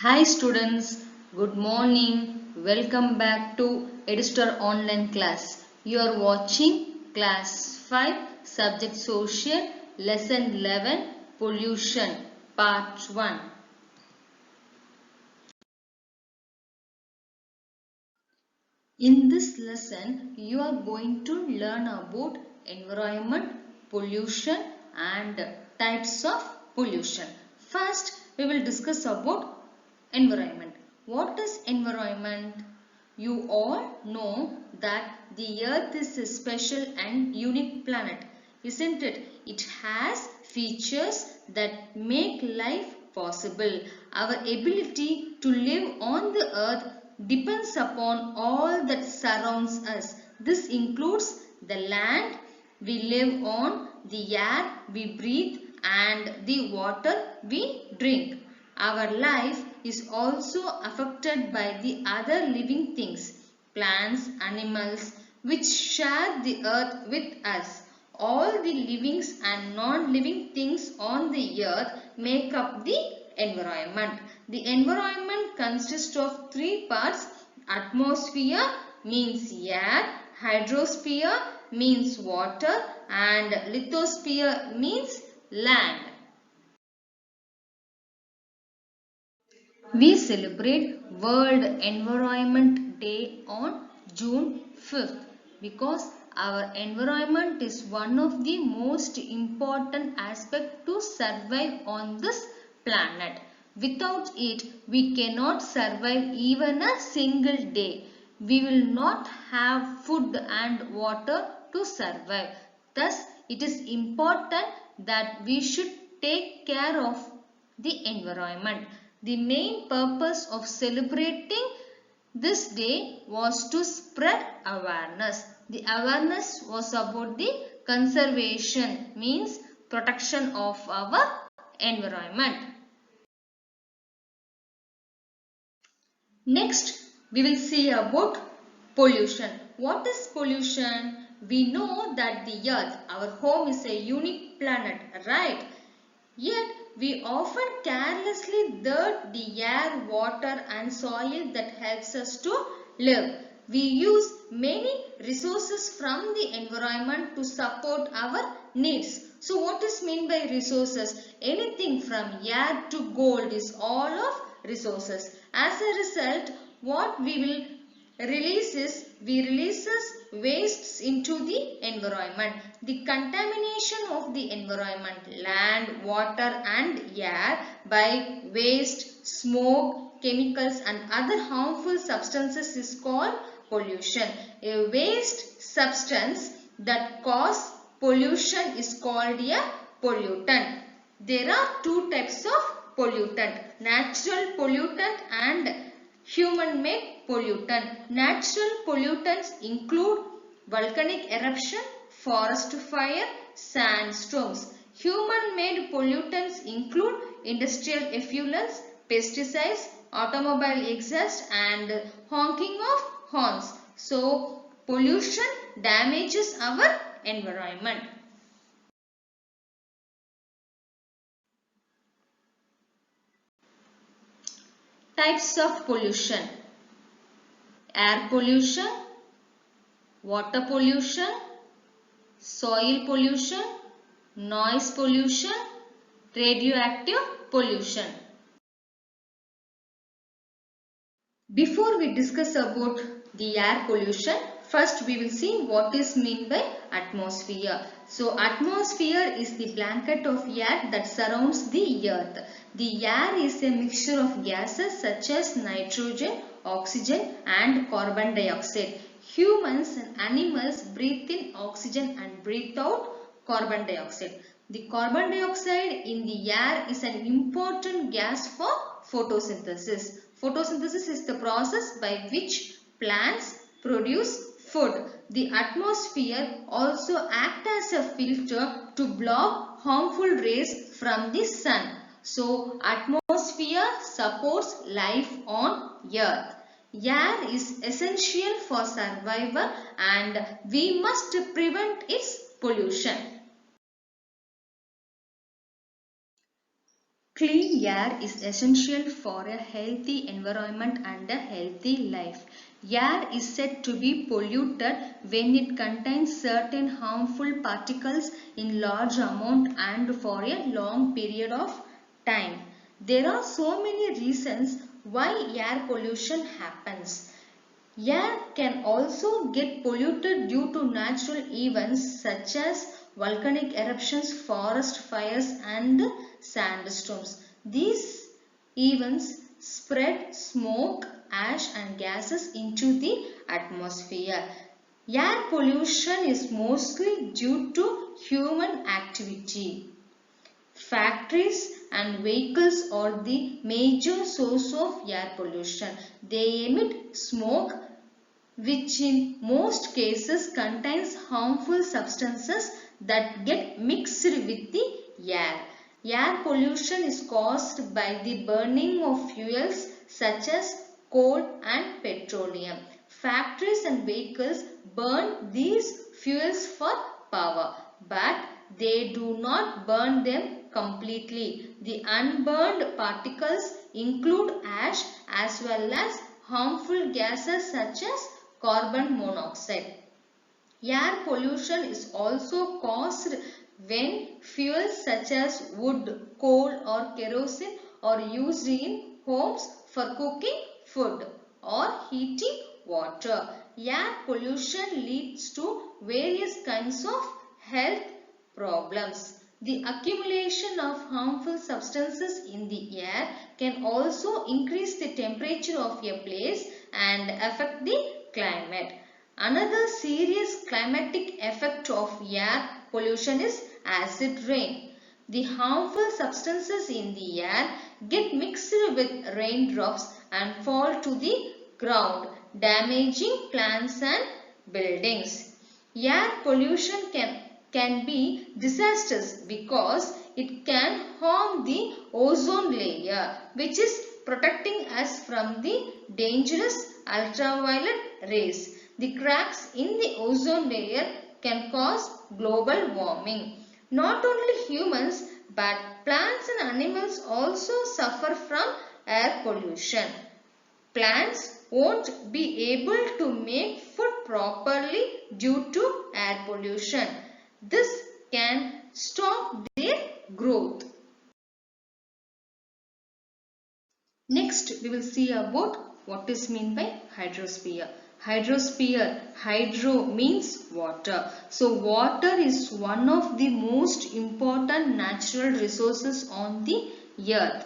Hi students, good morning. Welcome back to EduStar online class. You are watching class 5 subject social lesson 11 pollution part 1. In this lesson, you are going to learn about environment, pollution and types of pollution. First, we will discuss about environment. What is environment? You all know that the earth is a special and unique planet, isn't it? It has features that make life possible. Our ability to live on the earth depends upon all that surrounds us. This includes the land we live on, the air we breathe and the water we drink. Our life is also affected by the other living things, plants, animals, which share the earth with us. All the living and non-living things on the earth make up the environment. The environment consists of three parts. Atmosphere means air, hydrosphere means water and lithosphere means land. We celebrate World Environment Day on June 5th because our environment is one of the most important aspects to survive on this planet. Without it, we cannot survive even a single day. We will not have food and water to survive. Thus, it is important that we should take care of the environment. The main purpose of celebrating this day was to spread awareness. The awareness was about the conservation, means protection of our environment. Next, we will see about pollution. What is pollution? We know that the earth, our home, is a unique planet, right? Yet, we often carelessly dirt the air, water and soil that helps us to live. We use many resources from the environment to support our needs. So, what is meant by resources? Anything from air to gold is all of resources. As a result, what we will we releases wastes into the environment. The contamination of the environment, land, water and air by waste, smoke, chemicals and other harmful substances is called pollution. A waste substance that cause pollution is called a pollutant. There are two types of pollutant, natural pollutant and human-made pollutant. Natural pollutants include volcanic eruption, forest fire, sandstorms. Human-made pollutants include industrial effluents, pesticides, automobile exhaust and honking of horns. So, pollution damages our environment. Types of pollution: air pollution, water pollution, soil pollution, noise pollution, radioactive pollution. Before we discuss about the air pollution, first we will see what is meant by atmosphere. So atmosphere is the blanket of air that surrounds the earth. The air is a mixture of gases such as nitrogen, oxygen and carbon dioxide. Humans and animals breathe in oxygen and breathe out carbon dioxide. The carbon dioxide in the air is an important gas for photosynthesis. Photosynthesis is the process by which plants produce food. The atmosphere also acts as a filter to block harmful rays from the sun. So, atmosphere supports life on earth. Air is essential for survival and we must prevent its pollution. Clean air is essential for a healthy environment and a healthy life. Air is said to be polluted when it contains certain harmful particles in large amount and for a long period of time. There are so many reasons why air pollution happens. Air can also get polluted due to natural events such as volcanic eruptions, forest fires and sandstorms. These events spread smoke, ash and gases into the atmosphere. Air pollution is mostly due to human activity. Factories and vehicles are the major source of air pollution. They emit smoke which in most cases contains harmful substances that get mixed with the air. Air pollution is caused by the burning of fuels such as coal and petroleum. Factories and vehicles burn these fuels for power, but they do not burn them completely. The unburned particles include ash as well as harmful gases such as carbon monoxide. Air pollution is also caused when fuels such as wood, coal or kerosene are used in homes for cooking food or heating water. Air pollution leads to various kinds of health problems. The accumulation of harmful substances in the air can also increase the temperature of a place and affect the climate. Another serious climatic effect of air pollution is acid rain. The harmful substances in the air get mixed with raindrops and fall to the ground, damaging plants and buildings. Air pollution can be disastrous because it can harm the ozone layer, which is protecting us from the dangerous ultraviolet rays. The cracks in the ozone layer can cause global warming. Not only humans but plants and animals also suffer from air pollution. Plants won't be able to make food properly due to air pollution. This can stop their growth. Next, we will see about what is meant by hydrosphere. Hydrosphere, hydro means water. So, water is one of the most important natural resources on the earth.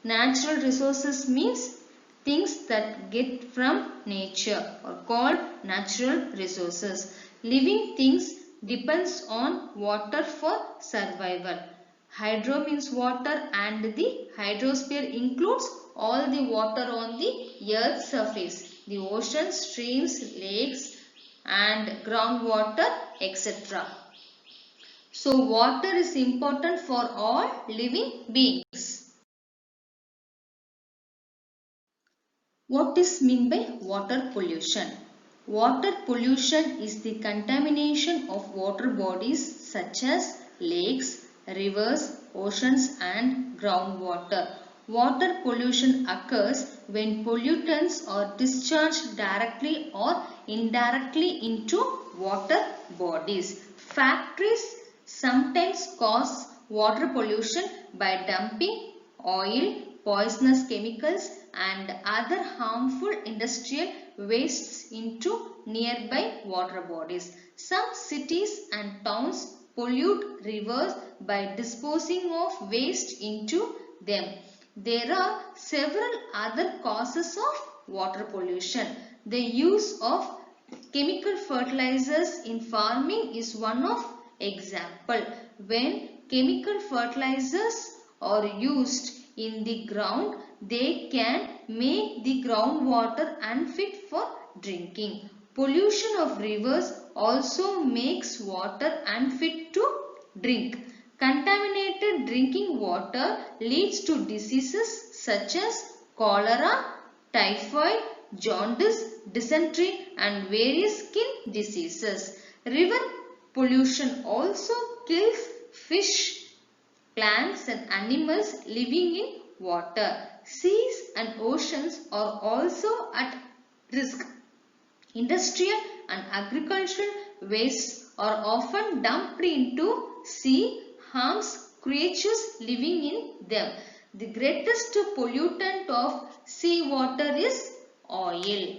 Natural resources means things that get from nature are called natural resources. Living things depends on water for survival. Hydro means water and the hydrosphere includes all the water on the earth's surface. The oceans, streams, lakes and groundwater etc. So water is important for all living beings. What is meant by water pollution? Water pollution is the contamination of water bodies such as lakes, rivers, oceans and groundwater. Water pollution occurs when pollutants are discharged directly or indirectly into water bodies. Factories sometimes cause water pollution by dumping oil, poisonous chemicals and other harmful industrial wastes into nearby water bodies. Some cities and towns pollute rivers by disposing of waste into them. There are several other causes of water pollution. The use of chemical fertilizers in farming is one of example. When chemical fertilizers are used in the ground, they can make the groundwater unfit for drinking. Pollution of rivers also makes water unfit to drink. Contaminated drinking water leads to diseases such as cholera, typhoid, jaundice, dysentery and various skin diseases. River pollution also kills fish plants and animals living in water. Seas and oceans are also at risk. Industrial and agricultural wastes are often dumped into sea, harms creatures living in them. The greatest pollutant of seawater is oil.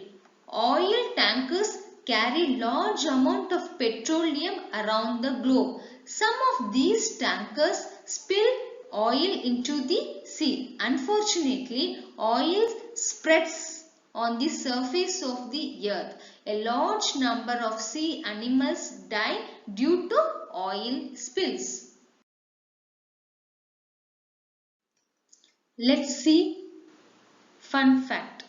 Oil tankers carry large amount of petroleum around the globe. Some of these tankers spill oil into the sea. Unfortunately, oil spreads on the surface of the earth. A large number of sea animals die due to oil spills. Let's see fun fact.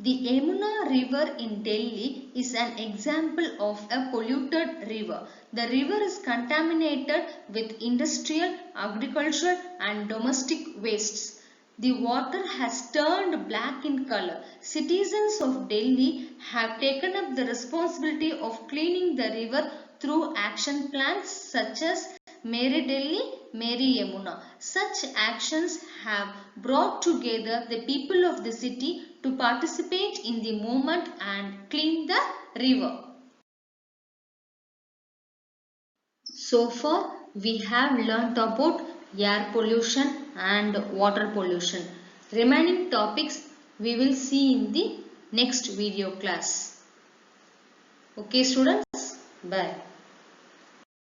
The Yamuna river in Delhi is an example of a polluted river. The river is contaminated with industrial, agricultural and domestic wastes. The water has turned black in color. Citizens of Delhi have taken up the responsibility of cleaning the river through action plans such as Mere Delhi, Mere Yamuna. Such actions have brought together the people of the city to participate in the movement and clean the river. So far, we have learnt about air pollution and water pollution. Remaining topics we will see in the next video class. Okay students, bye.